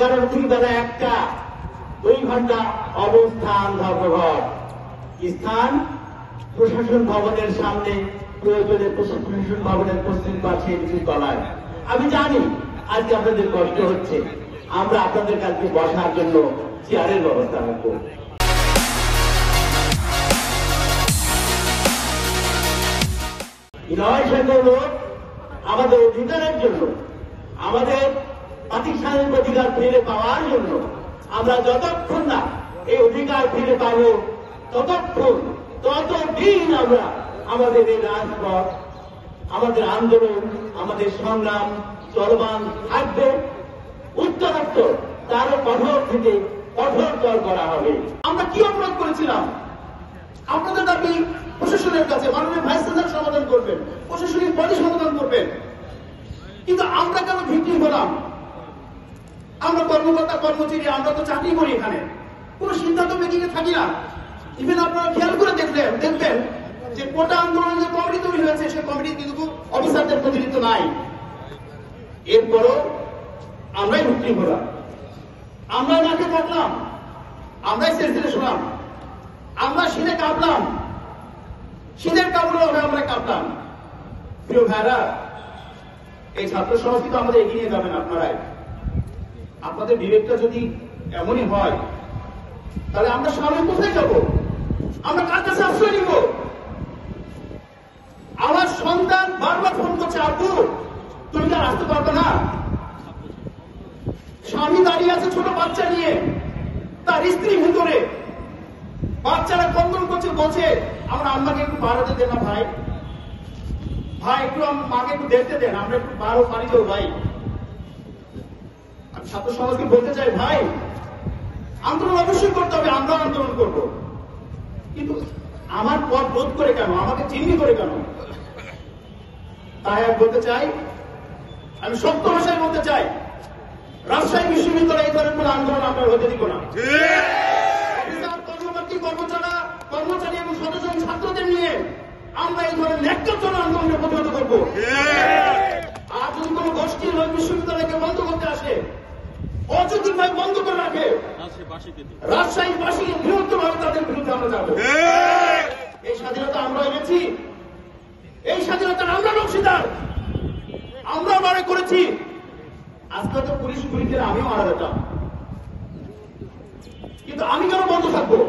এগারোটা থেকে বেলা 1টা 2 ঘন্টা অবস্থান ধর্মঘট। স্থান প্রশাসন ভবনের সামনে, প্রয়োজনে প্রশাসন ভবনের পশ্চিম পাশে তলায়। আমি জানি আজকে আপনাদের কষ্ট হচ্ছে, আমরা আপনাদের কাছে বসার জন্য চেয়ারের ব্যবস্থা রাখবো। আমাদের অধিকারের জন্য, আমাদের প্রাতিষ্ঠানিক অধিকার ফিরে পাওয়ার জন্য আমরা যতক্ষণ না এই অধিকার ফিরে পাবো ততদিন আমরা আমাদের এই রাজপথ, আমাদের আন্দোলন, আমাদের সংগ্রাম চলমান থাকবে। উত্তরোত্তর তারও কঠোর থেকে কঠোরতর করা হবে। আমরা কি অপরাধ করেছিলাম? আপনাদের দাবি প্রশাসনের কাছে মাননীয় ভাইস চ্যান্সেলর সমাধান করবেন, প্রশাসনিক বডি সমাধান করবেন, কিন্তু আমরা কেন ভিক্টিম হলাম? আমরা কর্মকর্তা কর্মচারী, আমরা তো চাকরি করি, এখানে কোন সিদ্ধান্ত মেকিং এ থাকি না। ইভেন আপনারা খেয়াল করে দেখবেন যে কোটা আন্দোলনের যে কমিটি তৈরি হয়েছে, সেই কমিটি কিন্তু অফিসারদের প্রতিনিধিত্ব নাই। এরপরও আমরাই ভিক্টিম হলাম, আমরাই নাকে কাটলাম, আমরাই সেলসিলে শোনাম, আমরা শীতে কাঁপলাম, শীতের কাপড়ের অভাবে আমরা কাঁপলাম। প্রিয় ভাইরা, এই ছাত্র সমাজ কিন্তু আমাদের এগিয়ে নিয়ে যাবেন আপনারাই। আপনাদের বিবেকটা যদি এমনই হয়, তাহলে আমরা সামনে কোথায় যাব? আমরা কার কাছে আশ্রয় নিব? আমার সন্তান বারবার ফোন করছে, আব্বু তুমি তো আসতে পারবে না। স্বামী দাঁড়িয়ে আছে ছোট বাচ্চা নিয়ে, তার স্ত্রী ভিতরে, বাচ্চারা কন্দন করছে, বলছে আমরা আম্মাকে একটু বাড়াতে দেন না ভাই, ভাই একটু মাকে একটু দেখতে দেন, আমরা একটু বারো পানি দেবো ভাই। আমি ছাত্র সমাজকে বলতে চাই, ভাই আন্দোলন অবশ্যই করতে হবে, আমরা আন্দোলন করব, কিন্তু আমার পথ রোধ করে কেন, আমাকে চিহ্নি করে কেন? তাই আমি বলতে চাই, আমি সত্য ভাষায় বলতে চাই, রাজশাহী বিশ্ববিদ্যালয়ে এই ধরনের কোন আন্দোলন আমরা হতে দিব না। কর্মচারী এবং সচেতন ছাত্রদের নিয়ে আমরা এই ধরনের ন্যাক্কারজনক আন্দোলনে প্রতিহত করবো। আর যদি কোন গোষ্ঠী বিশ্ববিদ্যালয়কে বন্ধ করতে আসে, অযৌক্তিকভাবে বন্ধ করে রাখে, রাজশাহীবাসীকে বৃহত্তরভাবে তাদের বিরুদ্ধে আমরা যাবো। এই স্বাধীনতা আমরা এনেছি, এই স্বাধীনতার আমরা অংশীদার, আমরা লড়াই করেছি। আজকে তো পুলিশ গুলিতে আমিও মারা যেতাম, কিন্তু আমি কেন বন্ধ থাকবো?